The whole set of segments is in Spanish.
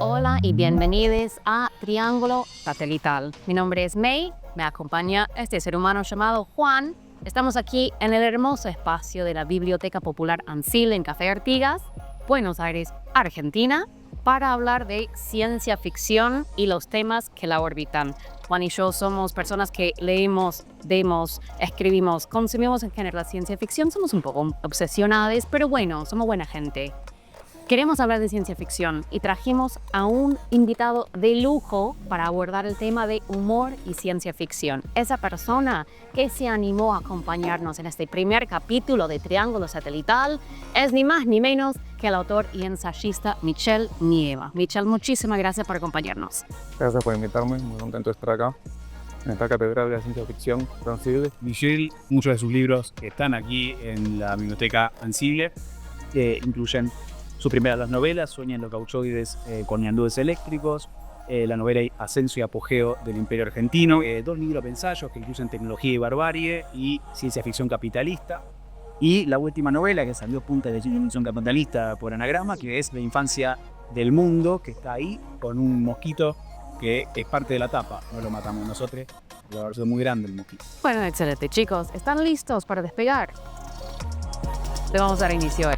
Hola y bienvenidos a Triángulo Satelital. Mi nombre es May, me acompaña este ser humano llamado Juan. Estamos aquí en el hermoso espacio de la Biblioteca Popular Ancil en Café Artigas, Buenos Aires, Argentina, para hablar de ciencia ficción y los temas que la orbitan. Juan y yo somos personas que leemos, vemos, escribimos, consumimos en general la ciencia ficción. Somos un poco obsesionados, pero bueno, somos buena gente. Queremos hablar de ciencia ficción y trajimos a un invitado de lujo para abordar el tema de humor y ciencia ficción. Esa persona que se animó a acompañarnos en este primer capítulo de Triángulo Satelital es ni más ni menos que el autor y ensayista Michel Nieva. Michel, muchísimas gracias por acompañarnos. Gracias por invitarme, muy contento de estar acá, en esta cátedra de la ciencia ficción Ancil. Michel, muchos de sus libros están aquí en la Biblioteca Ancil, que incluyen sus primeras dos novelas, Sueñan los gauchoides con ñandúes eléctricos, la novela Ascenso y Apogeo del Imperio Argentino, dos libros de ensayos que incluyen Tecnología y Barbarie y Ciencia Ficción Capitalista, y la última novela que salió punta de Ciencia Ficción Capitalista por anagrama, que es La Infancia del Mundo, que está ahí con un mosquito que es parte de la tapa, no lo matamos nosotros, la verdad es muy grande el mosquito. Bueno, excelente, chicos. ¿Están listos para despegar? Le vamos a dar inicio.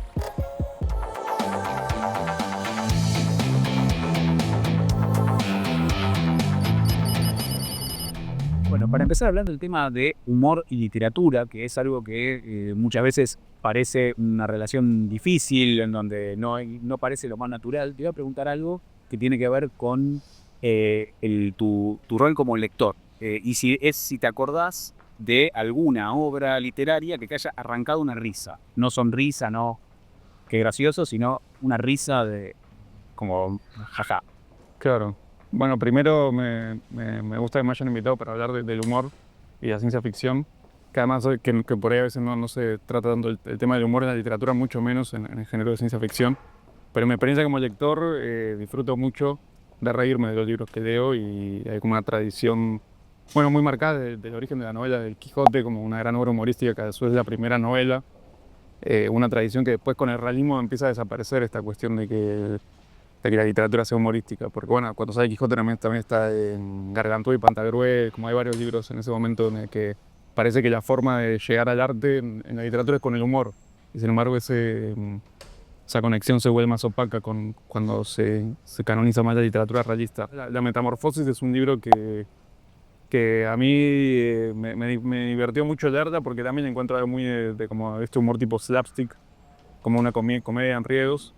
Bueno, para empezar hablando del tema de humor y literatura, que es algo que muchas veces parece una relación difícil, en donde no parece lo más natural, te voy a preguntar algo que tiene que ver con tu rol como lector. Y si te acordás de alguna obra literaria que te haya arrancado una risa. No sonrisa, no qué gracioso, sino una risa de como jaja. Claro. Bueno, primero me gusta que me hayan invitado para hablar del humor y la ciencia ficción, que además que por ahí a veces no se trata tanto el tema del humor en la literatura, mucho menos en el género de ciencia ficción. Pero mi experiencia como lector, disfruto mucho de reírme de los libros que leo y hay como una tradición, bueno, muy marcada del origen de la novela del Quijote como una gran obra humorística que a su vez es la primera novela. Una tradición que después con el realismo empieza a desaparecer, esta cuestión de que la literatura sea humorística, porque bueno, cuando sale Quijote también está en Gargantúa y Pantagruel, como hay varios libros en ese momento en el que parece que la forma de llegar al arte en la literatura es con el humor, y sin embargo esa conexión se vuelve más opaca cuando se canoniza más la literatura realista. La Metamorfosis es un libro que a mí me divirtió mucho leerla porque también encuentro algo muy de como este humor tipo slapstick, como una comedia en riesgos.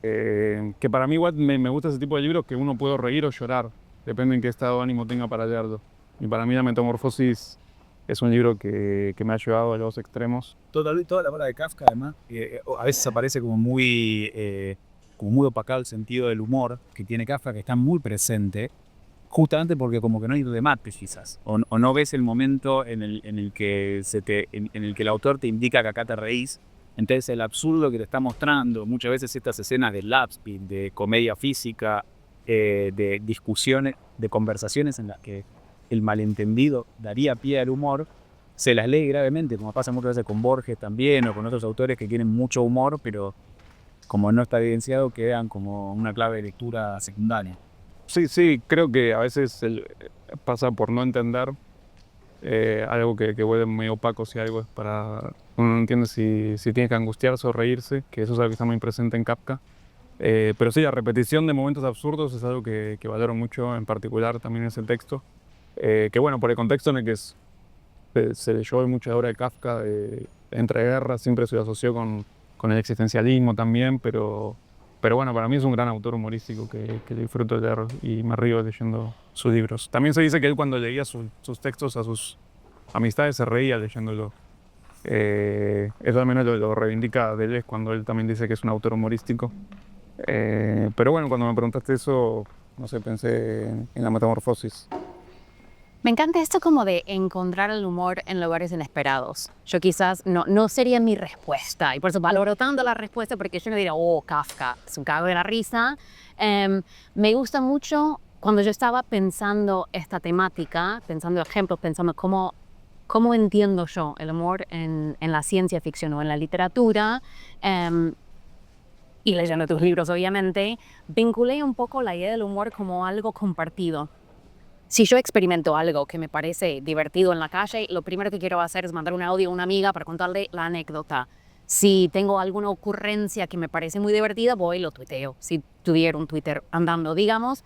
Que para mí igual me gusta ese tipo de libros que uno puede reír o llorar, depende en qué estado de ánimo tenga para leerlo. Y para mí La Metamorfosis es un libro que me ha llevado a los extremos. Toda la obra de Kafka, además, a veces aparece como muy opacado el sentido del humor que tiene Kafka, que está muy presente, justamente porque como que no hay remate quizás, o no ves el momento en el que el autor te indica que acá te reís. Entonces el absurdo que te está mostrando, muchas veces estas escenas de lapspin, de comedia física, de discusiones, de conversaciones en las que el malentendido daría pie al humor, se las lee gravemente, como pasa muchas veces con Borges también, o con otros autores que tienen mucho humor, pero como no está evidenciado, quedan como una clave de lectura secundaria. Sí, creo que a veces pasa por no entender algo que vuelve medio opaco si algo es para... Uno no entiende si tiene que angustiarse o reírse, que eso es algo que está muy presente en Kafka. Pero sí, la repetición de momentos absurdos es algo que valoro mucho, en particular también en ese texto. Que bueno, por el contexto en el que se leyó mucha obra de Kafka, entre guerras, siempre se lo asoció con el existencialismo también, pero bueno, para mí es un gran autor humorístico que disfruto de leer y me río leyendo sus libros. También se dice que él cuando leía sus textos a sus amistades se reía leyéndolo. Eso al menos lo reivindica Deleuze cuando él también dice que es un autor humorístico. Pero bueno, cuando me preguntaste eso, no sé, pensé en La Metamorfosis. Me encanta esto como de encontrar el humor en lugares inesperados. Yo quizás no sería mi respuesta y por eso valoro tanto la respuesta porque yo no diría, oh, Kafka, es un cago de la risa. Me gusta mucho cuando yo estaba pensando esta temática, pensando ejemplos, pensando cómo cómo entiendo yo el humor en la ciencia ficción o en la literatura, y leyendo tus libros obviamente, vinculé un poco la idea del humor como algo compartido. Si yo experimento algo que me parece divertido en la calle, lo primero que quiero hacer es mandar un audio a una amiga para contarle la anécdota. Si tengo alguna ocurrencia que me parece muy divertida, voy y lo tuiteo. Si tuviera un Twitter andando, digamos.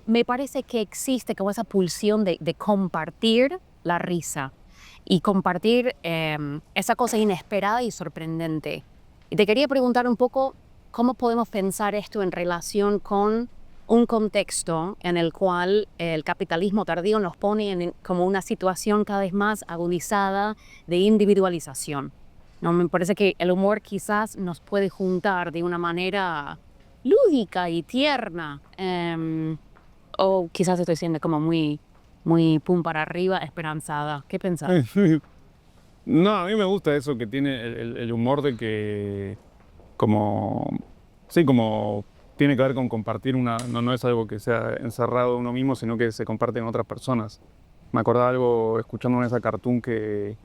Me parece que existe como esa pulsión de compartir la risa y compartir esa cosa inesperada y sorprendente. Y te quería preguntar un poco cómo podemos pensar esto en relación con un contexto en el cual el capitalismo tardío nos pone en como una situación cada vez más agudizada de individualización. No, me parece que el humor quizás nos puede juntar de una manera lúdica y tierna. O quizás estoy siendo como muy pum para arriba, esperanzada. ¿Qué pensás? No, a mí me gusta eso que tiene el humor de que como tiene que ver con compartir no es algo que sea encerrado uno mismo, sino que se comparte en otras personas. Me acordaba algo escuchando en esa cartoon que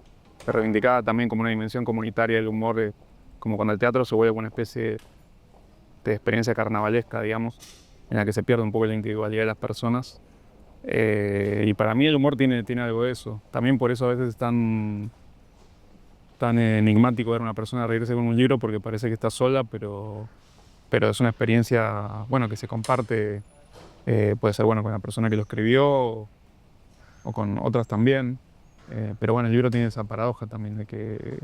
reivindicaba también como una dimensión comunitaria del humor, como cuando el teatro se vuelve una especie de experiencia carnavalesca, digamos, en la que se pierde un poco la individualidad de las personas. Y para mí el humor tiene algo de eso. También por eso a veces es tan enigmático ver a una persona reírse con un libro, porque parece que está sola, pero es una experiencia, bueno, que se comparte. Puede ser, bueno, con la persona que lo escribió o con otras también. Pero bueno, el libro tiene esa paradoja también de que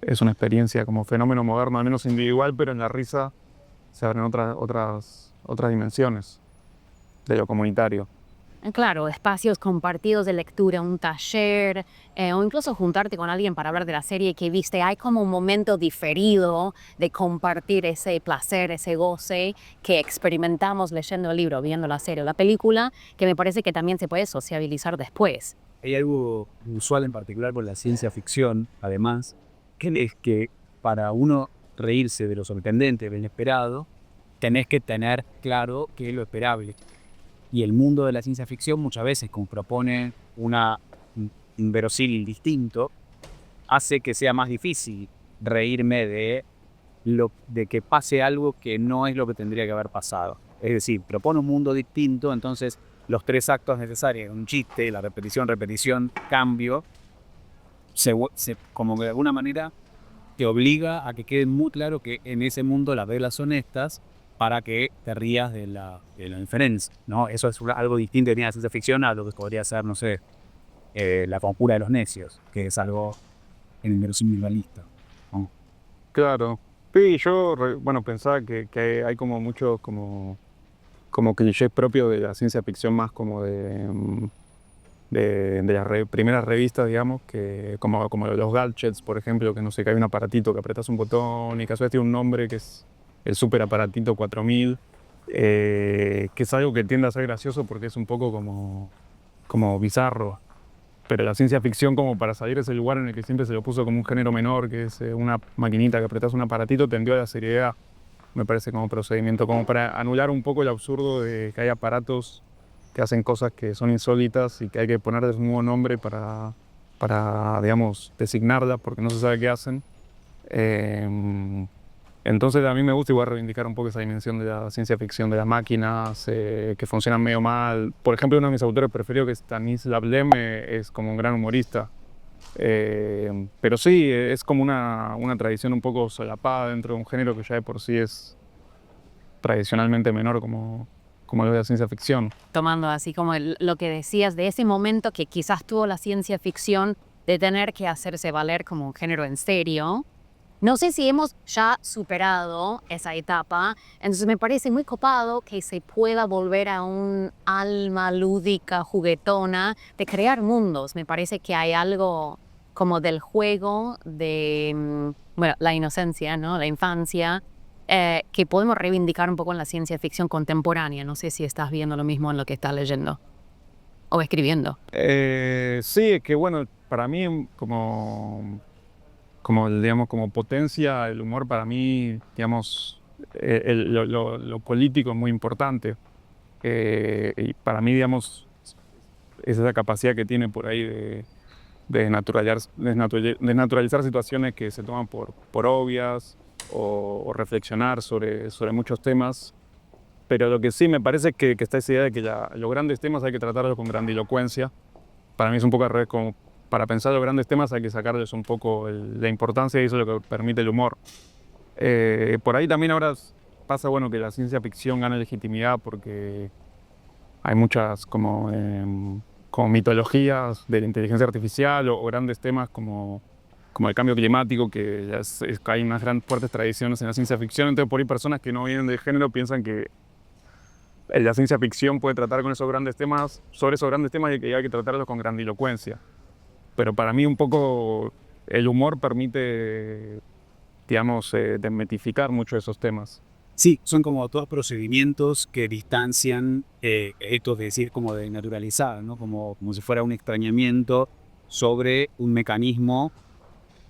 es una experiencia como fenómeno moderno, al menos individual, pero en la risa se abren otras dimensiones de lo comunitario. Claro, espacios compartidos de lectura, un taller, o incluso juntarte con alguien para hablar de la serie que viste. Hay como un momento diferido de compartir ese placer, ese goce que experimentamos leyendo el libro, viendo la serie o la película, que me parece que también se puede sociabilizar después. Hay algo usual en particular con la ciencia ficción, además, que es que para uno reírse de lo sorprendente, de lo inesperado, tenés que tener claro qué es lo esperable. Y el mundo de la ciencia ficción muchas veces, como propone un verosímil distinto, hace que sea más difícil reírme de que pase algo que no es lo que tendría que haber pasado. Es decir, propone un mundo distinto, entonces los 3 actos necesarios, un chiste, la repetición, cambio, como que de alguna manera te obliga a que quede muy claro que en ese mundo las reglas son estas, para que te rías de la inferencia, ¿no? Eso es algo distinto que tiene la ciencia ficción a lo que podría ser, no sé, la conjura de los necios, que es algo en el verosímil realista, ¿no? Claro. Sí, yo bueno, pensaba que hay como muchos como clichés propios de la ciencia ficción, más como de las primeras revistas, digamos, que como los gadgets, por ejemplo, que no sé, que hay un aparatito que apretas un botón y que a su vez tiene un nombre que es el super aparatito 4000, que es algo que tiende a ser gracioso porque es un poco como bizarro. Pero la ciencia ficción, como para salir de ese lugar en el que siempre se lo puso como un género menor, que es una maquinita que apretás un aparatito, tendió a la seriedad, me parece, como procedimiento, como para anular un poco el absurdo de que hay aparatos que hacen cosas que son insólitas y que hay que ponerles un nuevo nombre para digamos, designarlas porque no se sabe qué hacen. Entonces a mí me gusta igual reivindicar un poco esa dimensión de la ciencia ficción, de las máquinas que funcionan medio mal. Por ejemplo, uno de mis autores preferidos, que es Stanisław Lem, es como un gran humorista. Pero sí, es como una tradición un poco solapada dentro de un género que ya de por sí es tradicionalmente menor como lo de la ciencia ficción. Tomando así como lo que decías de ese momento que quizás tuvo la ciencia ficción de tener que hacerse valer como un género en serio. No sé si hemos ya superado esa etapa, entonces me parece muy copado que se pueda volver a un alma lúdica, juguetona, de crear mundos. Me parece que hay algo como del juego, de bueno, la inocencia, ¿no? La infancia, que podemos reivindicar un poco en la ciencia ficción contemporánea. No sé si estás viendo lo mismo en lo que estás leyendo o escribiendo. Sí, es que bueno, para mí digamos, como potencia, el humor para mí, digamos, lo político es muy importante. Y para mí, digamos, es esa capacidad que tiene por ahí desnaturalizar situaciones que se toman por obvias o reflexionar sobre muchos temas. Pero lo que sí me parece es que está esa idea de que los grandes temas hay que tratarlos con grandilocuencia. Para mí es un poco al revés, como para pensar los grandes temas hay que sacarles un poco la importancia y eso es lo que permite el humor. Por ahí también ahora pasa bueno, que la ciencia ficción gana legitimidad porque hay muchas como mitologías de la inteligencia artificial o grandes temas como el cambio climático, que hay unas fuertes tradiciones en la ciencia ficción. Entonces por ahí personas que no vienen del género piensan que la ciencia ficción puede tratar con esos grandes temas, sobre esos grandes temas y que hay que tratarlos con grandilocuencia. Pero para mí un poco el humor permite, digamos, desmitificar mucho esos temas. Sí, son como todos procedimientos que distancian esto de decir como de naturalizar, ¿no? Como si fuera un extrañamiento sobre un mecanismo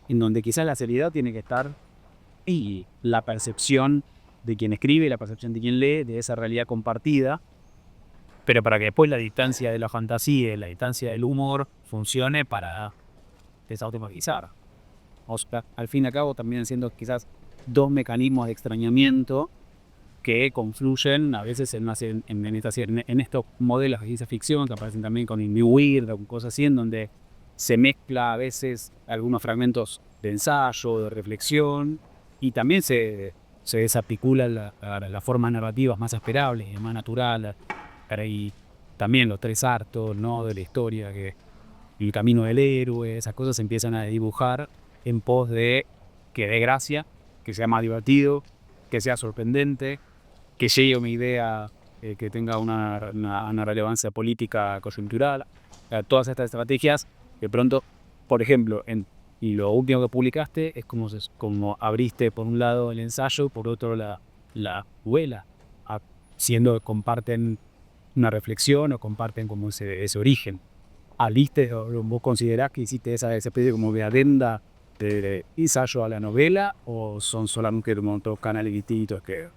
en donde quizás la seriedad tiene que estar y la percepción de quien escribe, la percepción de quien lee, de esa realidad compartida, pero para que después la distancia de la fantasía, la distancia del humor funcione para desautomatizar. O sea, al fin y al cabo también siendo quizás dos mecanismos de extrañamiento que confluyen a veces en estos modelos de ciencia ficción que aparecen también con New Weird o cosas así, en donde se mezcla a veces algunos fragmentos de ensayo, de reflexión, y también se desarticulan las formas narrativas más esperables, más naturales, y también los tres actos, ¿no? De la historia, que el camino del héroe, esas cosas se empiezan a dibujar en pos de que dé gracia, que sea más divertido, que sea sorprendente, que llegue una idea que tenga una relevancia política coyuntural. Todas estas estrategias que pronto, por ejemplo, y lo último que publicaste es como abriste por un lado el ensayo, por otro la novela, siendo que comparten una reflexión o comparten como ese origen. ¿Vos considerás que hiciste esa especie como de adenda de ensayo a la novela o son solamente como otros canales distintos que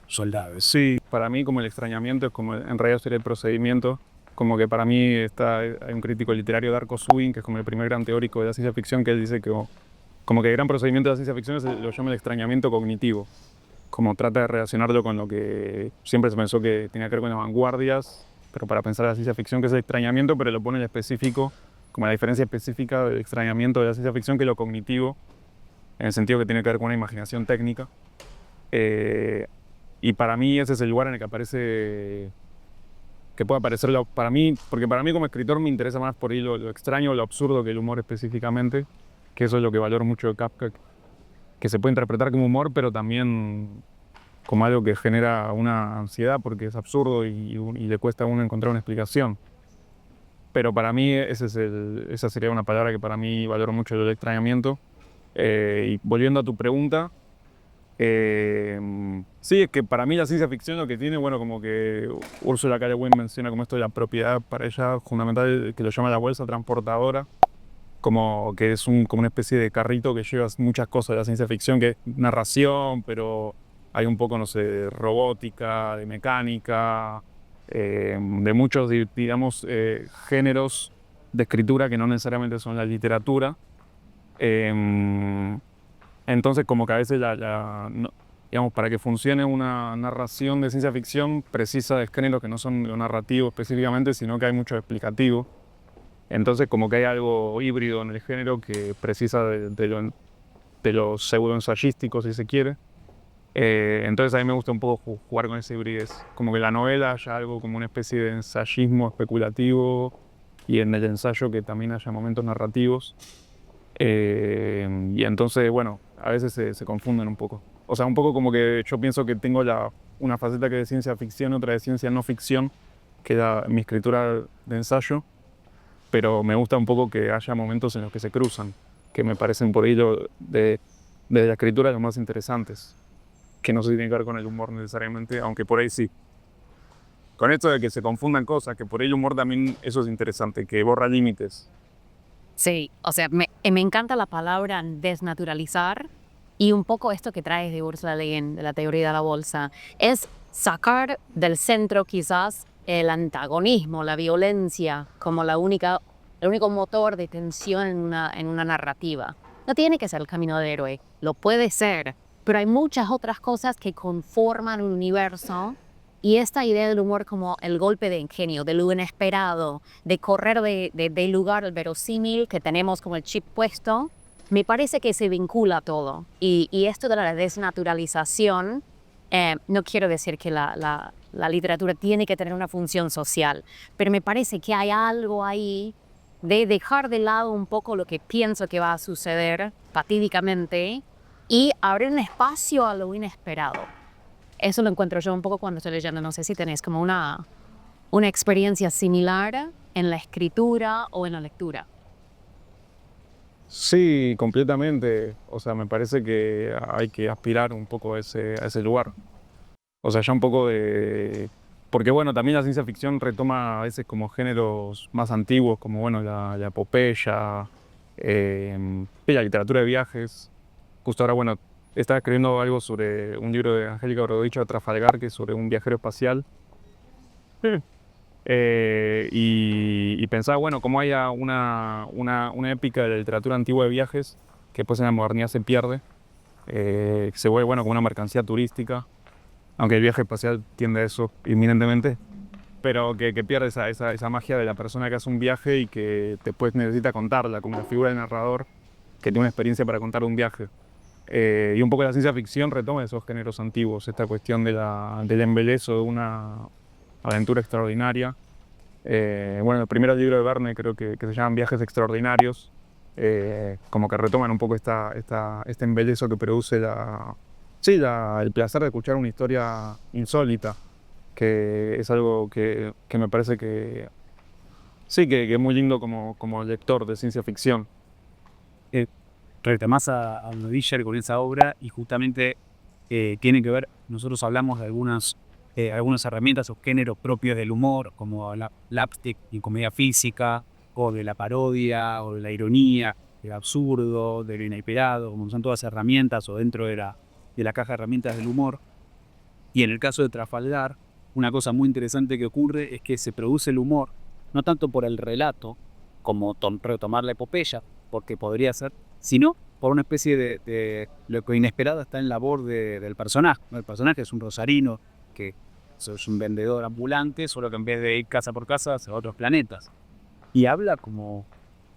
soldados? Sí, para mí como el extrañamiento es como en realidad sería el procedimiento. Como que para mí hay un crítico literario, Darko Subin, que es como el primer gran teórico de la ciencia ficción, que él dice que como que el gran procedimiento de la ciencia ficción lo llama el extrañamiento cognitivo. Como trata de relacionarlo con lo que siempre se pensó que tenía que ver con las vanguardias, pero para pensar en la ciencia ficción, que es el extrañamiento, pero lo pone en específico, como la diferencia específica del extrañamiento de la ciencia ficción, que es lo cognitivo, en el sentido que tiene que ver con una imaginación técnica. Y para mí ese es el lugar en el que aparece, que puede aparecer para mí, porque para mí como escritor me interesa más por ahí lo extraño, lo absurdo que el humor específicamente, que eso es lo que valoro mucho de Kafka, que se puede interpretar como humor, pero también como algo que genera una ansiedad porque es absurdo y le cuesta a uno encontrar una explicación. Pero para mí esa sería una palabra que para mí valoro mucho, el extrañamiento. Y volviendo a tu pregunta, sí, es que para mí la ciencia ficción lo que tiene, bueno, como que Ursula K. Le Guin menciona como esto de la propiedad para ella fundamental, que lo llama la bolsa transportadora, como que es como una especie de carrito que lleva muchas cosas de la ciencia ficción, que es narración, pero hay un poco, no sé, de robótica, de mecánica, de muchos, digamos, géneros de escritura que no necesariamente son la literatura. Entonces, como que a veces, digamos, para que funcione una narración de ciencia ficción, precisa de géneros que no son lo narrativo específicamente, sino que hay mucho explicativo. Entonces, como que hay algo híbrido en el género que precisa de lo pseudoensayístico, si se quiere. Entonces, a mí me gusta un poco jugar con esa hibridez. Como que la novela haya algo como una especie de ensayismo especulativo y en el ensayo que también haya momentos narrativos. Y entonces, bueno, a veces se confunden un poco. O sea, un poco como que yo pienso que tengo una faceta que es de ciencia ficción, otra de ciencia no ficción, que era mi escritura de ensayo, pero me gusta un poco que haya momentos en los que se cruzan, que me parecen por ello de la escritura los más interesantes, que no se tienen que ver con el humor necesariamente, aunque por ahí sí. Con esto de que se confundan cosas, que por ahí el humor también, eso es interesante, que borra límites. Sí, o sea, me encanta la palabra desnaturalizar y un poco esto que traes de Ursula Le Guin, de la teoría de la bolsa, es sacar del centro quizás el antagonismo, la violencia como la única el único motor de tensión en una narrativa. No tiene que ser el camino del héroe, lo puede ser, pero hay muchas otras cosas que conforman un universo. Y esta idea del humor como el golpe de ingenio, de lo inesperado, de correr del lugar al verosímil que tenemos como el chip puesto, me parece que se vincula a todo. Y esto de la desnaturalización, no quiero decir que la literatura tiene que tener una función social, pero me parece que hay algo ahí de dejar de lado un poco lo que pienso que va a suceder fatídicamente y abrir un espacio a lo inesperado. Eso lo encuentro yo un poco cuando estoy leyendo. No sé si tenés como una experiencia similar en la escritura o en la lectura. Sí, completamente. O sea, me parece que hay que aspirar un poco a ese lugar. O sea, ya un poco de... Porque bueno, también la ciencia ficción retoma a veces como géneros más antiguos, como bueno, la epopeya, la literatura de viajes. Justo ahora, bueno, estaba escribiendo algo sobre un libro de Angélica Borodicho de Trafalgar, que es sobre un viajero espacial. Y pensaba, bueno, cómo haya una épica de la literatura antigua de viajes que después en la modernidad se pierde, que se vuelve, bueno, como una mercancía turística, aunque el viaje espacial tiende a eso inminentemente, pero que pierde esa magia de la persona que hace un viaje y que después necesita contarla, como la figura del narrador que tiene una experiencia para contar un viaje. Y un poco la ciencia ficción retoma esos géneros antiguos, esta cuestión del embelezo de una aventura extraordinaria. Bueno, el primer libro de Verne creo que se llaman Viajes Extraordinarios, como que retoman un poco este embelezo que produce el placer de escuchar una historia insólita, que es algo que me parece que sí, que es muy lindo como lector de ciencia ficción. Retomás a Disher con esa obra y justamente tiene que ver, nosotros hablamos de algunas herramientas o géneros propios del humor, como la slapstick y comedia física, o de la parodia, o de la ironía, del absurdo, de lo inesperado, como son todas herramientas o dentro de la caja de herramientas del humor. Y en el caso de Trafalgar, una cosa muy interesante que ocurre es que se produce el humor, no tanto por el relato, como retomar la epopeya, porque podría ser, sino por una especie de lo que inesperado está en la labor del personaje. El personaje es un rosarino que es un vendedor ambulante, solo que en vez de ir casa por casa se va a otros planetas. Y habla como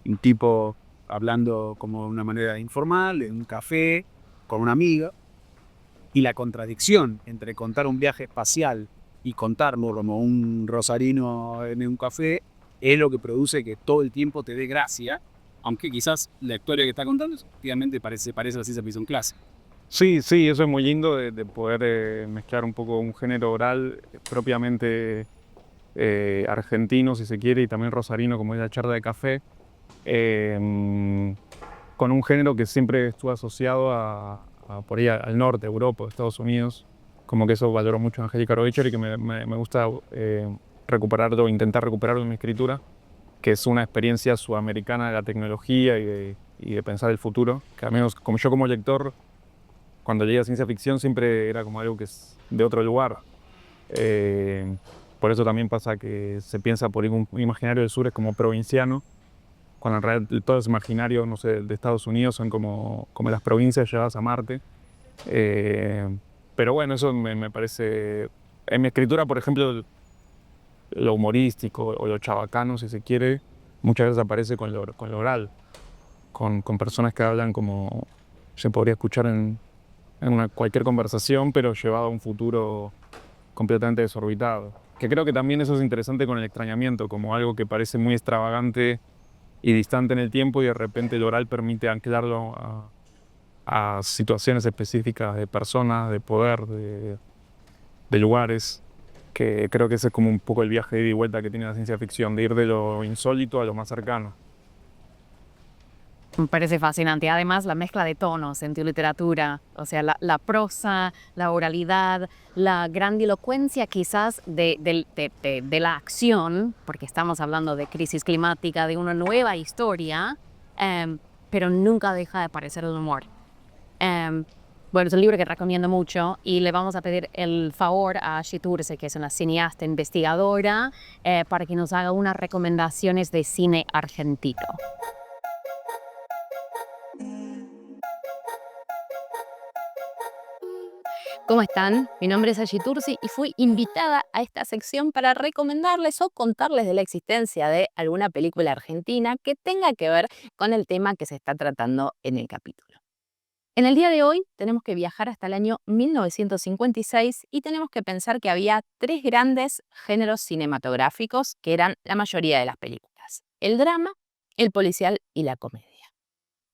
un tipo hablando como de una manera informal, en un café, con una amiga. Y la contradicción entre contar un viaje espacial y contarlo como un rosarino en un café es lo que produce que todo el tiempo te dé gracia, aunque quizás la historia que está contando efectivamente parece la ciencia ficción clásica. Sí, eso es muy lindo de poder mezclar un poco un género oral propiamente argentino, si se quiere, y también rosarino, como es la charla de café, con un género que siempre estuvo asociado por ahí al norte, Europa, Estados Unidos. Como que eso valoró mucho a Angélica Borodicho y que me gusta recuperarlo, intentar recuperarlo en mi escritura, que es una experiencia sudamericana de la tecnología y de pensar el futuro, que al menos como yo como lector, cuando leía ciencia ficción siempre era como algo que es de otro lugar. Por eso también pasa que se piensa por ahí un imaginario del sur es como provinciano, cuando en realidad todo ese imaginario, no sé, de Estados Unidos son como las provincias llevadas a Marte. Pero bueno, eso me parece... En mi escritura, por ejemplo, lo humorístico o lo chabacano, si se quiere, muchas veces aparece con lo oral, con personas que hablan como se podría escuchar en cualquier conversación, pero llevado a un futuro completamente desorbitado. Que creo que también eso es interesante con el extrañamiento, como algo que parece muy extravagante y distante en el tiempo y de repente el oral permite anclarlo a situaciones específicas de personas, de poder, de lugares, que creo que ese es como un poco el viaje de ida y vuelta que tiene la ciencia ficción, de ir de lo insólito a lo más cercano. Me parece fascinante. Además, la mezcla de tonos en tu literatura, o sea, la prosa, la oralidad, la grandilocuencia quizás de la acción, porque estamos hablando de crisis climática, de una nueva historia, pero nunca deja de aparecer el humor. Bueno, es un libro que recomiendo mucho y le vamos a pedir el favor a Shiturse, que es una cineasta investigadora, para que nos haga unas recomendaciones de cine argentino. ¿Cómo están? Mi nombre es Ashi Tursi y fui invitada a esta sección para recomendarles o contarles de la existencia de alguna película argentina que tenga que ver con el tema que se está tratando en el capítulo. En el día de hoy tenemos que viajar hasta el año 1956 y tenemos que pensar que había tres grandes géneros cinematográficos que eran la mayoría de las películas: el drama, el policial y la comedia.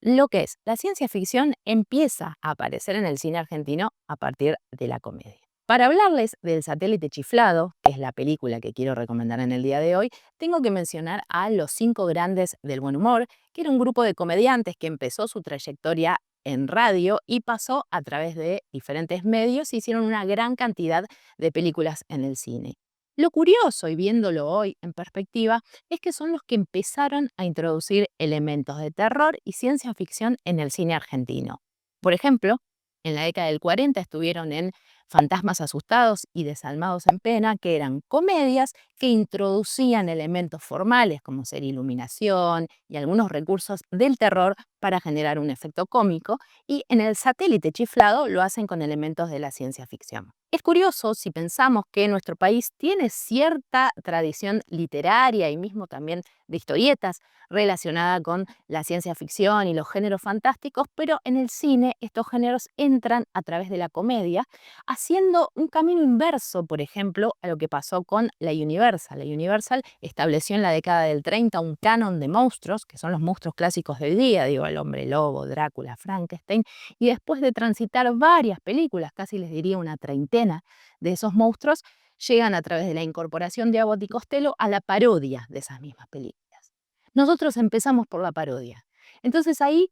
Lo que es la ciencia ficción empieza a aparecer en el cine argentino a partir de la comedia. Para hablarles del Satélite Chiflado, que es la película que quiero recomendar en el día de hoy, tengo que mencionar a Los Cinco Grandes del Buen Humor, que era un grupo de comediantes que empezó su trayectoria en radio y pasó a través de diferentes medios y hicieron una gran cantidad de películas en el cine. Lo curioso, y viéndolo hoy en perspectiva, es que son los que empezaron a introducir elementos de terror y ciencia ficción en el cine argentino. Por ejemplo, en la década del 40 estuvieron en Fantasmas asustados y Desalmados en pena, que eran comedias que introducían elementos formales como ser iluminación y algunos recursos del terror para generar un efecto cómico, y en El Satélite Chiflado lo hacen con elementos de la ciencia ficción. Es curioso si pensamos que nuestro país tiene cierta tradición literaria y mismo también de historietas relacionada con la ciencia ficción y los géneros fantásticos, pero en el cine estos géneros entran a través de la comedia, haciendo un camino inverso, por ejemplo, a lo que pasó con la Universal. La Universal estableció en la década del 30 un canon de monstruos, que son los monstruos clásicos del día, digo, el hombre lobo, Drácula, Frankenstein, y después de transitar varias películas, casi les diría una treintena de esos monstruos, llegan a través de la incorporación de Abbott y Costello a la parodia de esas mismas películas. Nosotros empezamos por la parodia. Entonces ahí,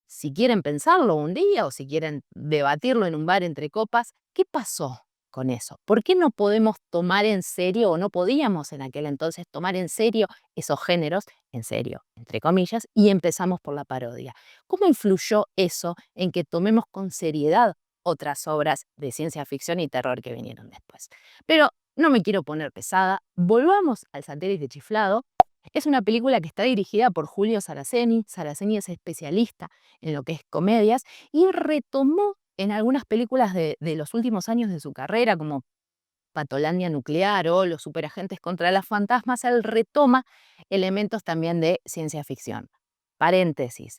si quieren pensarlo un día o si quieren debatirlo en un bar entre copas, ¿qué pasó con eso? ¿Por qué no podemos tomar en serio, o no podíamos en aquel entonces tomar en serio esos géneros, en serio, entre comillas, y empezamos por la parodia? ¿Cómo influyó eso en que tomemos con seriedad otras obras de ciencia ficción y terror que vinieron después? Pero no me quiero poner pesada, volvamos al Satélite Chiflado. Es una película que está dirigida por Julio Saraceni. Saraceni es especialista en lo que es comedias y retomó en algunas películas de los últimos años de su carrera, como Patolandia Nuclear o Los Superagentes contra las Fantasmas. Él retoma elementos también de ciencia ficción. Paréntesis.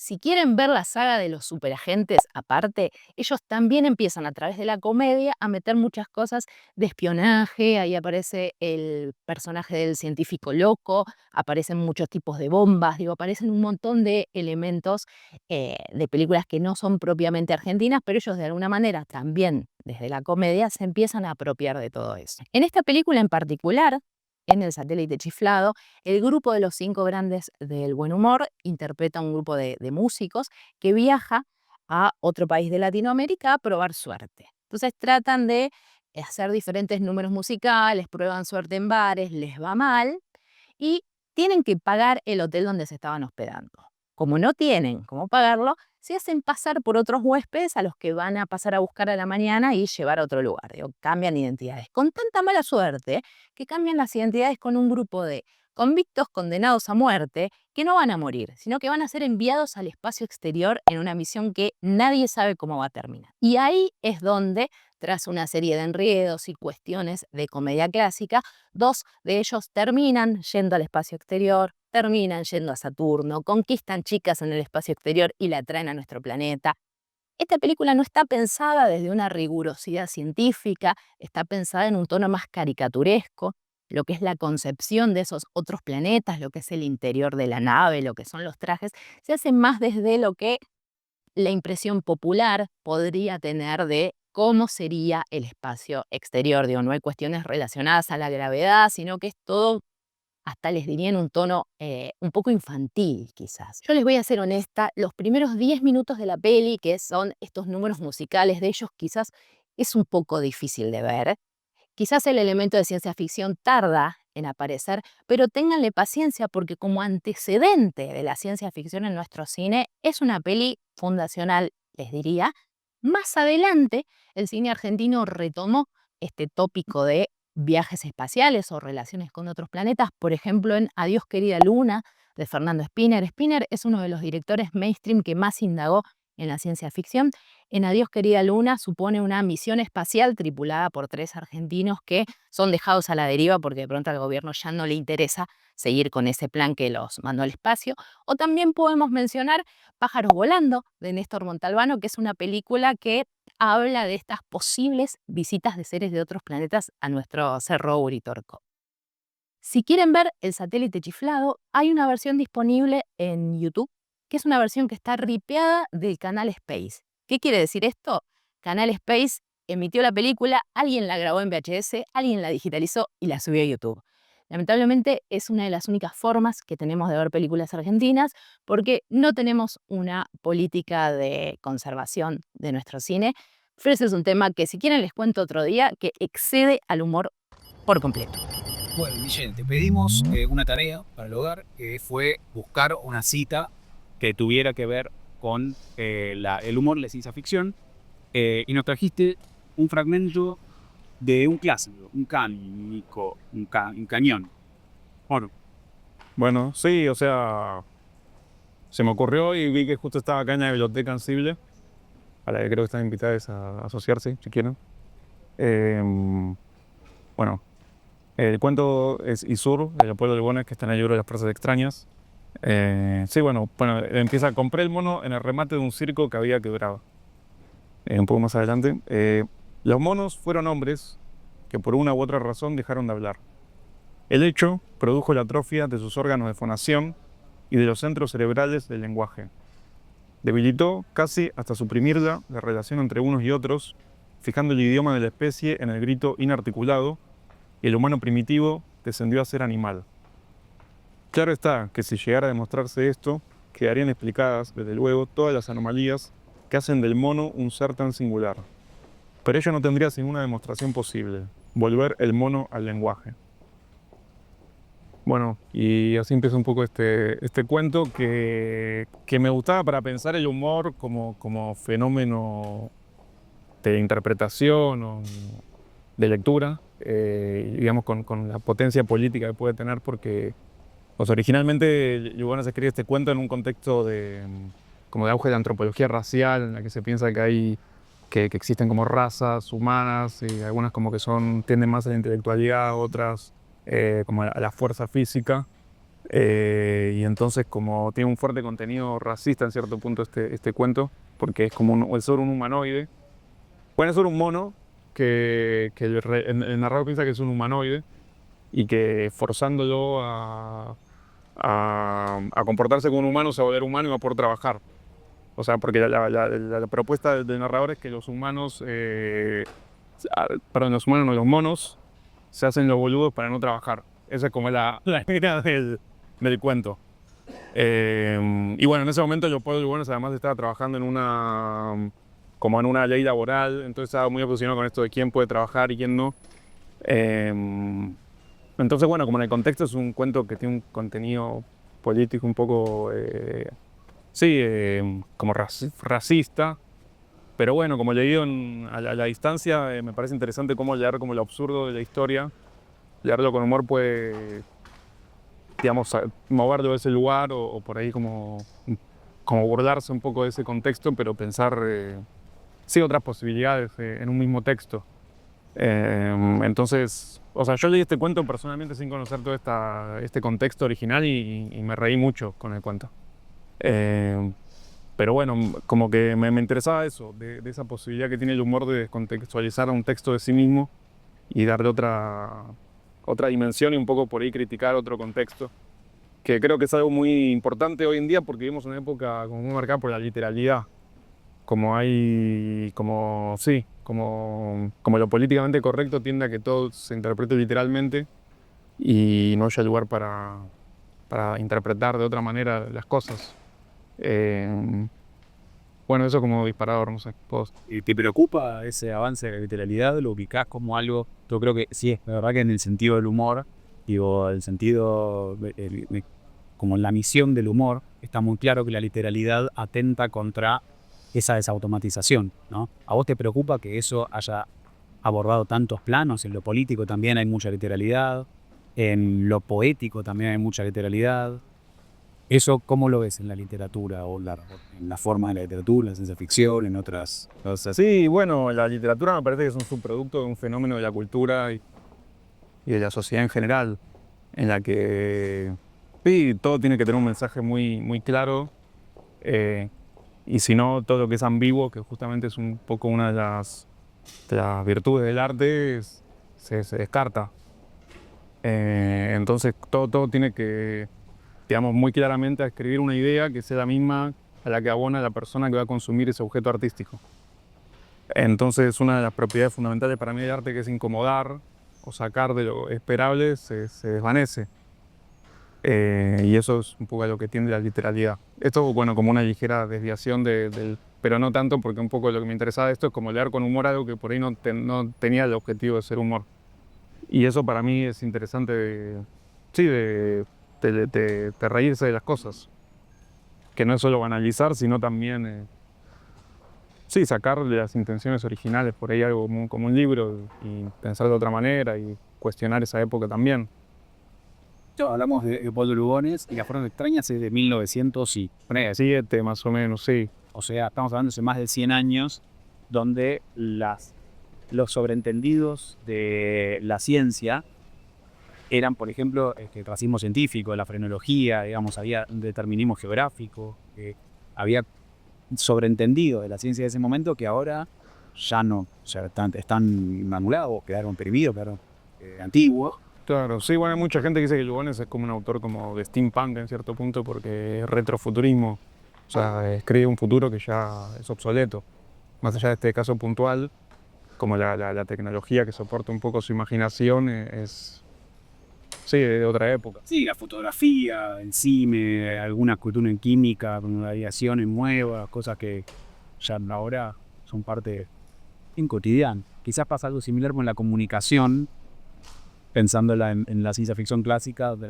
Si quieren ver la saga de los superagentes aparte, ellos también empiezan a través de la comedia a meter muchas cosas de espionaje. Ahí aparece el personaje del científico loco, aparecen muchos tipos de bombas, digo, aparecen un montón de elementos de películas que no son propiamente argentinas, pero ellos de alguna manera también desde la comedia se empiezan a apropiar de todo eso. En esta película en particular, en El Satélite Chiflado, el grupo de Los Cinco Grandes del Buen Humor interpreta a un grupo de músicos que viaja a otro país de Latinoamérica a probar suerte. Entonces tratan de hacer diferentes números musicales, prueban suerte en bares, les va mal y tienen que pagar el hotel donde se estaban hospedando. Como no tienen cómo pagarlo, se hacen pasar por otros huéspedes a los que van a pasar a buscar a la mañana y llevar a otro lugar. Digo, cambian identidades. Con tanta mala suerte que cambian las identidades con un grupo de convictos condenados a muerte que no van a morir, sino que van a ser enviados al espacio exterior en una misión que nadie sabe cómo va a terminar. Y ahí es donde, tras una serie de enredos y cuestiones de comedia clásica, dos de ellos terminan yendo al espacio exterior, terminan yendo a Saturno, conquistan chicas en el espacio exterior y la traen a nuestro planeta. Esta película no está pensada desde una rigurosidad científica, está pensada en un tono más caricaturesco, lo que es la concepción de esos otros planetas, lo que es el interior de la nave, lo que son los trajes, se hace más desde lo que la impresión popular podría tener de cómo sería el espacio exterior. Digo, no hay cuestiones relacionadas a la gravedad, sino que es todo, hasta les diría en un tono un poco infantil quizás. Yo les voy a ser honesta, los primeros 10 minutos de la peli, que son estos números musicales de ellos, quizás es un poco difícil de ver. Quizás el elemento de ciencia ficción tarda en aparecer, pero ténganle paciencia porque como antecedente de la ciencia ficción en nuestro cine es una peli fundacional, les diría, Más adelante, el cine argentino retomó este tópico de viajes espaciales o relaciones con otros planetas, por ejemplo en Adiós querida Luna, de Fernando Spinner. Spinner es uno de los directores mainstream que más indagó en la ciencia ficción. En Adiós querida Luna supone una misión espacial tripulada por 3 argentinos que son dejados a la deriva porque de pronto al gobierno ya no le interesa seguir con ese plan que los mandó al espacio. O también podemos mencionar Pájaros volando, de Néstor Montalbano, que es una película que habla de estas posibles visitas de seres de otros planetas a nuestro Cerro Uritorco. Si quieren ver el satélite chiflado, hay una versión disponible en YouTube, que es una versión que está ripeada del canal Space. ¿Qué quiere decir esto? Canal Space emitió la película, alguien la grabó en VHS, alguien la digitalizó y la subió a YouTube. Lamentablemente es una de las únicas formas que tenemos de ver películas argentinas porque no tenemos una política de conservación de nuestro cine. Pero ese es un tema que si quieren les cuento otro día, que excede al humor por completo. Bueno, Guille, te pedimos una tarea para el hogar, que fue buscar una cita que tuviera que ver con el humor de la ciencia ficción, y nos trajiste un fragmento de un clásico, un cánico, un cañón. Bueno, Bueno, sí, o sea, se me ocurrió y vi que justo estaba acá en la biblioteca Ansible, a la que creo que están invitadas a asociarse, si quieren. Bueno, el cuento es Isur, el pueblo del Bones, que está en el libro de las fuerzas extrañas. Sí, bueno, empieza, compré el mono en el remate de un circo que había quebrado. Un poco más adelante. Los monos fueron hombres que por una u otra razón dejaron de hablar. El hecho produjo la atrofia de sus órganos de fonación y de los centros cerebrales del lenguaje. Debilitó casi hasta suprimirla la relación entre unos y otros, fijando el idioma de la especie en el grito inarticulado, y el humano primitivo descendió a ser animal. Claro está que si llegara a demostrarse esto, quedarían explicadas, desde luego, todas las anomalías que hacen del mono un ser tan singular. Pero ello no tendría ninguna demostración posible, volver el mono al lenguaje. Bueno, y así empieza un poco este cuento que me gustaba para pensar el humor como fenómeno de interpretación o de lectura, digamos con la potencia política que puede tener, porque originalmente Lugones escribe este cuento en un contexto como de auge de antropología racial, en la que se piensa que existen como razas humanas, y algunas como que tienden más a la intelectualidad, otras como a la fuerza física, y entonces como tiene un fuerte contenido racista en cierto punto este cuento, porque es como es sobre un humanoide, bueno, es sobre un mono que el narrador piensa que es un humanoide y que forzándolo a comportarse como un humano se va a volver humano y va a poder trabajar. O sea, porque la propuesta del narrador es que los humanos, los humanos no, los monos se hacen los boludos para no trabajar. Esa es como la idea del cuento. Y bueno, en ese momento Leopoldo Lugones además estaba trabajando en una ley laboral, entonces estaba muy obsesionado con esto de quién puede trabajar y quién no. Entonces, bueno, como en el contexto es un cuento que tiene un contenido político un poco, como racista, pero bueno, como leído a la distancia, me parece interesante cómo leer como lo absurdo de la historia, leerlo con humor puede, digamos, moverlo de ese lugar o por ahí como burlarse un poco de ese contexto, pero pensar, otras posibilidades en un mismo texto. Entonces, o sea, yo leí este cuento personalmente sin conocer todo este contexto original y me reí mucho con el cuento. Pero bueno, como que me interesaba eso, de esa posibilidad que tiene el humor de descontextualizar un texto de sí mismo y darle otra dimensión y un poco por ahí criticar otro contexto, que creo que es algo muy importante hoy en día porque vivimos una época como muy marcada por la literalidad. Como lo políticamente correcto tiende a que todo se interprete literalmente y no haya lugar para interpretar de otra manera las cosas. Bueno, eso como disparador, no sé, vos. ¿Y te preocupa ese avance de la literalidad? ¿Lo ubicás como algo? Yo creo que sí, es verdad que en el sentido del humor, digo, el sentido, como en la misión del humor, está muy claro que la literalidad atenta contra esa desautomatización, ¿no? ¿A vos te preocupa que eso haya abordado tantos planos? En lo político también hay mucha literalidad, en lo poético también hay mucha literalidad. ¿Eso cómo lo ves en la literatura o en la forma de la literatura, en la ciencia ficción, en otras cosas? Sí, bueno, la literatura me parece que es un subproducto de un fenómeno de la cultura y de la sociedad en general, en la que sí, todo tiene que tener un mensaje muy, muy claro, y si no, todo lo que es ambiguo, que justamente es un poco una de las virtudes del arte, se descarta. Entonces todo tiene que, digamos, muy claramente escribir una idea que sea la misma a la que abona la persona que va a consumir ese objeto artístico. Entonces una de las propiedades fundamentales para mí del arte, que es incomodar o sacar de lo esperable, se desvanece. Y eso es un poco a lo que tiende la literalidad. Esto, bueno, como una ligera desviación pero no tanto, porque un poco lo que me interesaba de esto es como leer con humor algo que por ahí no tenía el objetivo de ser humor. Y eso para mí es interesante, sí, de reírse de las cosas. Que no es solo banalizar, sino también, sí, sacarle las intenciones originales, por ahí algo como un libro, y pensar de otra manera y cuestionar esa época también. Hablamos de Leopoldo Lugones y Las Fuerzas Extrañas es de 1907, 7 más o menos, sí. o sea, estamos hablando de más de 100 años, donde los sobreentendidos de la ciencia eran, por ejemplo, el racismo científico, la frenología, digamos, había un determinismo geográfico, había sobreentendidos de la ciencia de ese momento que ahora ya no, o sea, están anulados, quedaron prohibidos, quedaron antiguos. Claro, sí, bueno, hay mucha gente que dice que Lugones es como un autor como de steampunk en cierto punto, porque es retrofuturismo. O sea, escribe un futuro que ya es obsoleto. Más allá de este caso puntual, como la tecnología que soporta un poco su imaginación es, sí, de otra época. Sí, la fotografía, el cine, alguna cultura en química, con la aviación en nuevas, cosas que ya ahora son parte en cotidiano. Quizás pasa algo similar con la comunicación, pensándola en la ciencia ficción clásica, de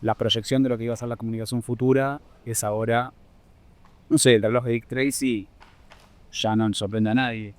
la proyección de lo que iba a ser la comunicación futura es ahora, no sé, el reloj de Dick Tracy ya no sorprende a nadie.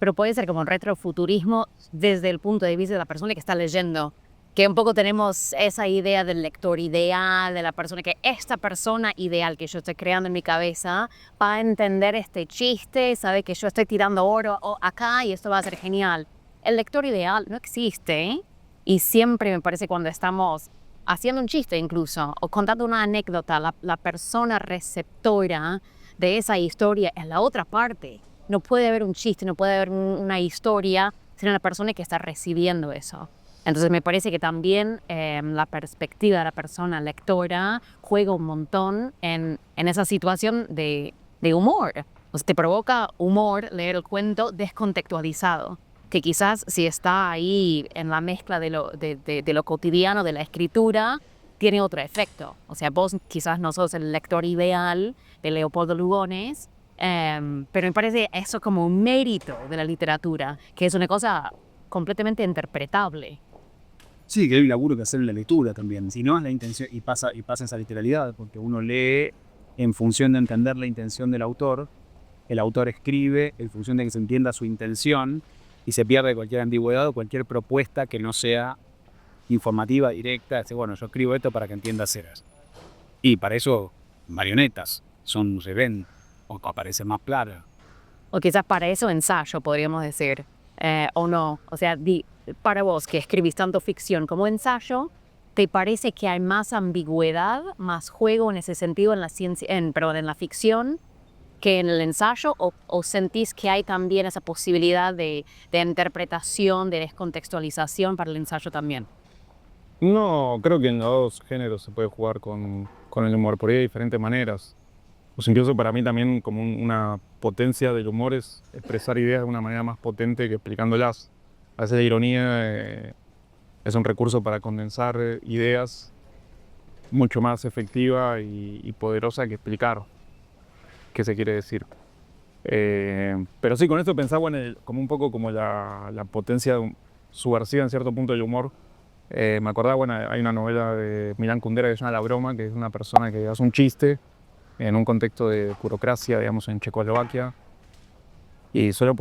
Pero puede ser como un retrofuturismo desde el punto de vista de la persona que está leyendo. Que un poco tenemos esa idea del lector ideal, de la persona que esta persona ideal que yo estoy creando en mi cabeza va a entender este chiste, sabe que yo estoy tirando oro acá y esto va a ser genial. El lector ideal no existe, ¿eh? Y siempre me parece cuando estamos haciendo un chiste incluso o contando una anécdota, la persona receptora de esa historia es la otra parte. No puede haber un chiste, no puede haber una historia sin la persona que está recibiendo eso. Entonces me parece que también la perspectiva de la persona lectora juega un montón en esa situación de humor. O sea, te provoca humor leer el cuento descontextualizado, que quizás si está ahí en la mezcla de lo cotidiano, de la escritura, tiene otro efecto. O sea, vos quizás no sos el lector ideal de Leopoldo Lugones, pero me parece eso como un mérito de la literatura, que es una cosa completamente interpretable. Sí, que hay un laburo que hacer en la lectura también. Si no es la intención, y pasa esa literalidad, porque uno lee en función de entender la intención del autor, el autor escribe en función de que se entienda su intención y se pierde cualquier ambigüedad o cualquier propuesta que no sea informativa, directa. Dice, bueno, yo escribo esto para que entiendas eras. Y para eso, marionetas se ven o aparecen más claras. O quizás para eso ensayo, podríamos decir, o no. O sea, para vos que escribís tanto ficción como ensayo, ¿te parece que hay más ambigüedad, más juego en ese sentido en la en la ficción que en el ensayo? ¿O sentís que hay también esa posibilidad de interpretación, de descontextualización para el ensayo también? No, creo que en los dos géneros se puede jugar con el humor, por ahí de diferentes maneras. Pues incluso para mí también como una potencia del humor es expresar ideas de una manera más potente que explicándolas. A veces la ironía es un recurso para condensar ideas mucho más efectiva y poderosa que explicar qué se quiere decir. Pero sí, con esto pensaba como un poco como la potencia subversiva en cierto punto del humor. Me acordaba, bueno, hay una novela de Milán Kundera que se llama La Broma, que es una persona que hace un chiste en un contexto de burocracia, digamos, en Checoslovaquia. Y solo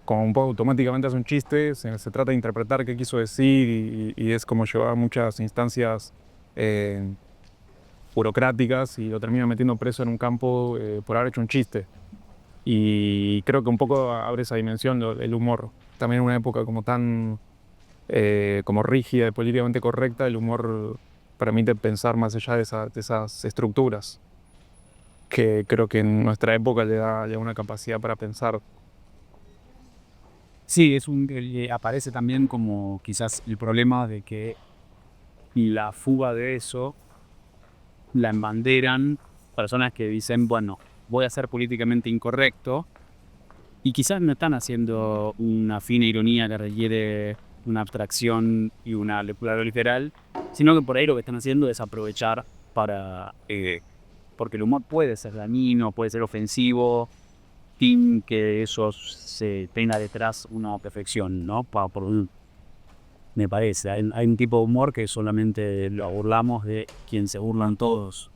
como un poco automáticamente hace un chiste, se trata de interpretar qué quiso decir y es como llevar a muchas instancias burocráticas y lo termina metiendo preso en un campo por haber hecho un chiste. Y creo que un poco abre esa dimensión el humor. También en una época como tan como rígida y políticamente correcta, el humor permite pensar más allá de esas estructuras, que creo que en nuestra época le da una capacidad para pensar. Sí, aparece también como quizás el problema de que la fuga de eso la embanderan personas que dicen, bueno, voy a ser políticamente incorrecto, y quizás no están haciendo una fina ironía que requiere una abstracción y una lectura literal, sino que por ahí lo que están haciendo es aprovechar porque el humor puede ser dañino, puede ser ofensivo, sin que eso se tenga detrás una perfección, ¿no? Me parece, hay un tipo de humor que solamente lo burlamos de quien se burlan todos.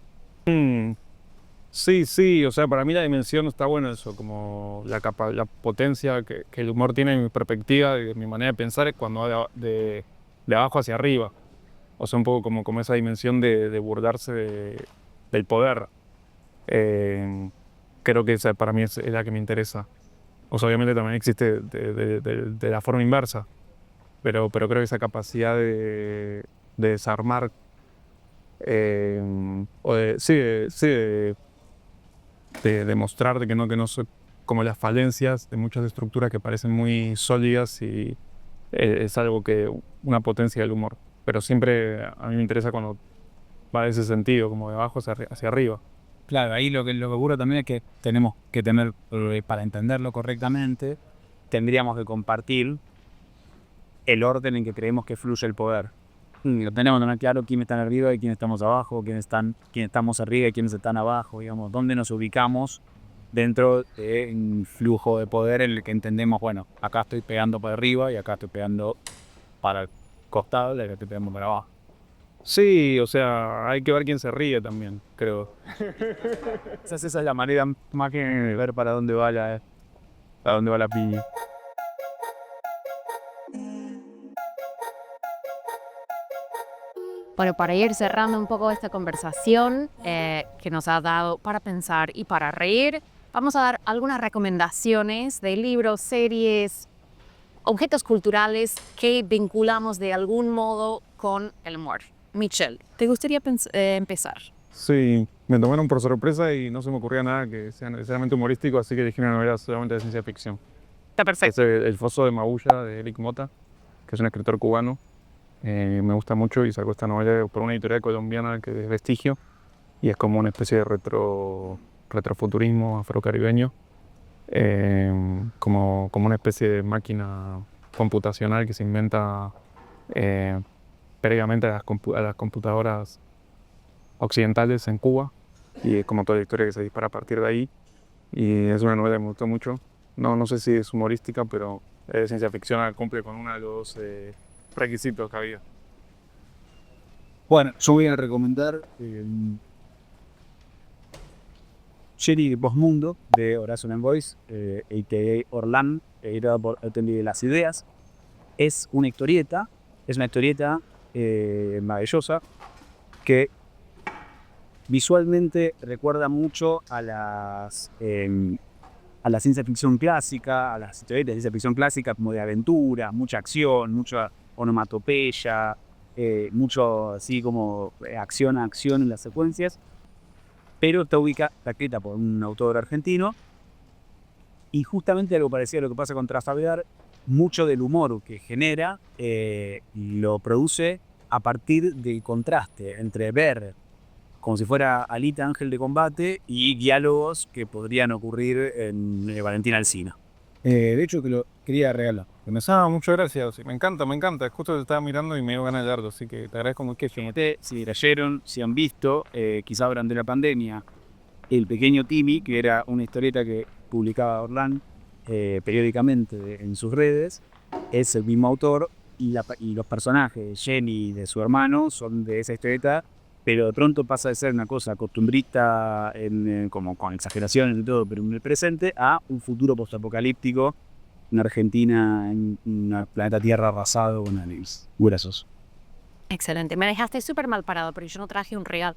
Sí, o sea, para mí la dimensión está bueno eso, como la potencia que el humor tiene en mi perspectiva, de mi manera de pensar, es cuando va de abajo hacia arriba. O sea, un poco como esa dimensión de burlarse del poder. Creo que esa para mí es la que me interesa. O sea, obviamente también existe de la forma inversa, pero creo que esa capacidad de desarmar, de demostrar de que no son como las falencias de muchas estructuras que parecen muy sólidas y es algo que una potencia del humor. Pero siempre a mí me interesa cuando va de ese sentido, como de abajo hacia arriba. Claro, ahí lo que ocurre también es que tenemos que tener, para entenderlo correctamente, tendríamos que compartir el orden en que creemos que fluye el poder. Lo tenemos que tener claro quién está arriba y quién estamos abajo, quién estamos arriba y quiénes están abajo, digamos, dónde nos ubicamos dentro de un flujo de poder en el que entendemos, bueno, acá estoy pegando para arriba y acá estoy pegando para el costado y acá estoy pegando para abajo. Sí, o sea, hay que ver quién se ríe también, creo. Esa es la manera más que ver para dónde va la piña. Bueno, para ir cerrando un poco esta conversación que nos ha dado para pensar y para reír, vamos a dar algunas recomendaciones de libros, series, objetos culturales que vinculamos de algún modo con el humor. Michelle, ¿te gustaría empezar? Sí, me tomaron por sorpresa y no se me ocurría nada que sea necesariamente humorístico, así que elegí una novela solamente de ciencia ficción. Está perfecto. Es El foso de Mabuya, de Eric Mota, que es un escritor cubano. Me gusta mucho y sacó esta novela por una editorial colombiana que es Vestigio y es como una especie de retrofuturismo afrocaribeño, como una especie de máquina computacional que se inventa previamente a las computadoras occidentales en Cuba, y es como toda la historia que se dispara a partir de ahí, y es una novela que me gustó mucho. No sé si es humorística, pero es ciencia ficción, cumple con uno de los requisitos que había. Bueno, yo voy a recomendar Sherry Postmundo de Horacio Boyce, a.k.a. Orlán, editada por Etendy de las Ideas. Es una historieta maravillosa que visualmente recuerda mucho a la ciencia ficción clásica, a las historietas de ciencia ficción clásica, como de aventura, mucha acción, mucha onomatopeya, mucho así como acción a acción en las secuencias, pero está escrita por un autor argentino, y justamente algo parecido a lo que pasa con Trafalgar, mucho del humor que genera lo produce a partir del contraste entre ver como si fuera Alita Ángel de Combate y diálogos que podrían ocurrir en Valentina Alsina. De hecho, que lo quería regalar. Muchas gracias, sí, me encanta, justo te estaba mirando y me dio ganas de leerlo, así que te agradezco muchísimo. Si leyeron, si han visto, quizá durante la pandemia, El Pequeño Timmy, que era una historieta que publicaba Orlán periódicamente en sus redes, es el mismo autor, y los personajes, Jenny y de su hermano, son de esa historieta pero de pronto pasa de ser una cosa costumbrista, como con exageraciones y todo, pero en el presente, a un futuro postapocalíptico, una Argentina, en un planeta Tierra arrasado con aliens. Huesos. Excelente. Me dejaste súper mal parado, pero yo no traje un real.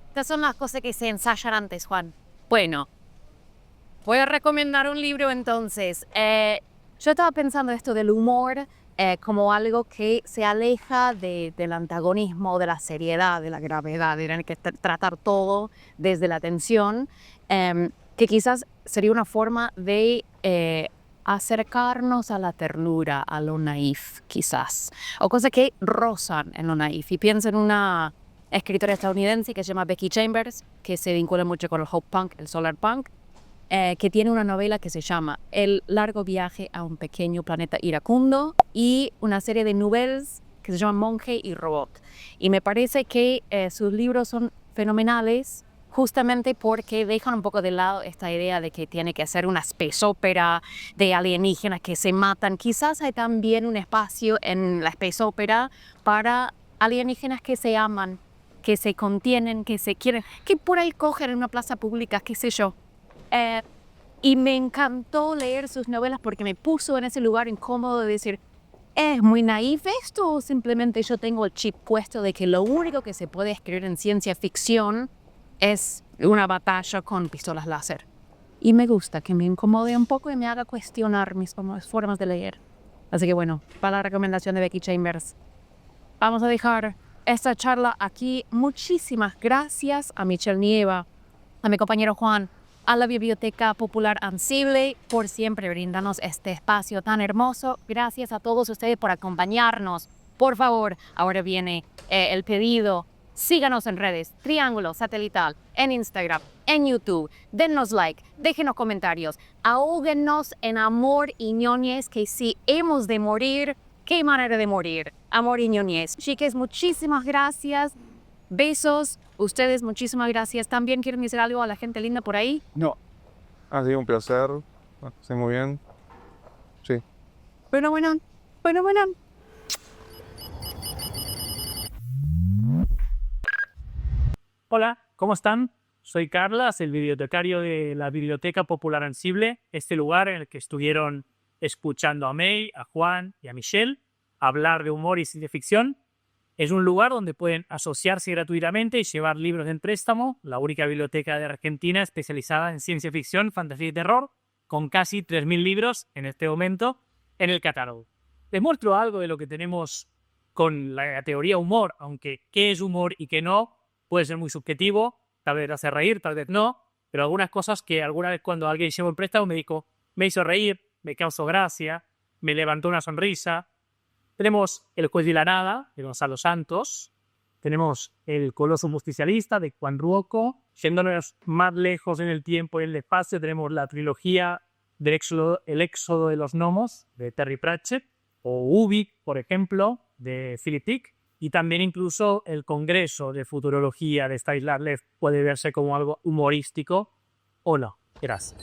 Estas son las cosas que se ensayan antes, Juan. Bueno, voy a recomendar un libro entonces. Yo estaba pensando esto del humor como algo que se aleja del antagonismo, de la seriedad, de la gravedad, de tener que tratar todo desde la tensión, que quizás sería una forma de acercarnos a la ternura, a lo naif, quizás, o cosas que rozan en lo naif. Y pienso en una escritora estadounidense que se llama Becky Chambers, que se vincula mucho con el Hope Punk, el Solar Punk, que tiene una novela que se llama El largo viaje a un pequeño planeta iracundo y una serie de novelas que se llaman Monje y Robot. Y me parece que sus libros son fenomenales justamente porque dejan un poco de lado esta idea de que tiene que ser una space opera de alienígenas que se matan. Quizás hay también un espacio en la space opera para alienígenas que se aman, que se contienen, que se quieren, que por ahí cogen en una plaza pública, qué sé yo. Y me encantó leer sus novelas porque me puso en ese lugar incómodo de decir, ¿es muy naif esto o simplemente yo tengo el chip puesto de que lo único que se puede escribir en ciencia ficción es una batalla con pistolas láser? Y me gusta que me incomode un poco y me haga cuestionar mis formas de leer. Así que bueno, para la recomendación de Becky Chambers, vamos a dejar esta charla aquí. Muchísimas gracias a Michelle Nieva, a mi compañero Juan, a la Biblioteca Popular Ansible por siempre brindarnos este espacio tan hermoso. Gracias a todos ustedes por acompañarnos. Por favor, ahora viene el pedido. Síganos en redes, Triángulo Satelital, en Instagram, en YouTube. Dennos like, déjenos comentarios. Ahóguennos en amor y ñoñez, que si hemos de morir, qué manera de morir. Amor y ñoñez. Chiques, muchísimas gracias. Besos. Ustedes, muchísimas gracias. ¿También quieren decir algo a la gente linda por ahí? No, ha sido un placer. Sí, muy bien. Sí. Bueno. Hola, ¿cómo están? Soy Carlas, el bibliotecario de la Biblioteca Popular Ansible, este lugar en el que estuvieron escuchando a May, a Juan y a Michelle hablar de humor y ciencia ficción. Es un lugar donde pueden asociarse gratuitamente y llevar libros en préstamo, la única biblioteca de Argentina especializada en ciencia ficción, fantasía y terror, con casi 3.000 libros en este momento en el catálogo. Les muestro algo de lo que tenemos con la teoría humor, aunque qué es humor y qué no puede ser muy subjetivo, tal vez hace reír, tal vez no, pero algunas cosas que alguna vez cuando alguien llevó un préstamo me hizo reír, me causó gracia, me levantó una sonrisa. Tenemos El juez de la nada, de Gonzalo Santos. Tenemos El coloso justicialista, de Juan Ruoco. Yéndonos más lejos en el tiempo y en el espacio, tenemos la trilogía del El éxodo de los gnomos, de Terry Pratchett. O Ubik, por ejemplo, de Philip Dick. Y también incluso el Congreso de Futurología de Stanisław Lem puede verse como algo humorístico o no. Gracias.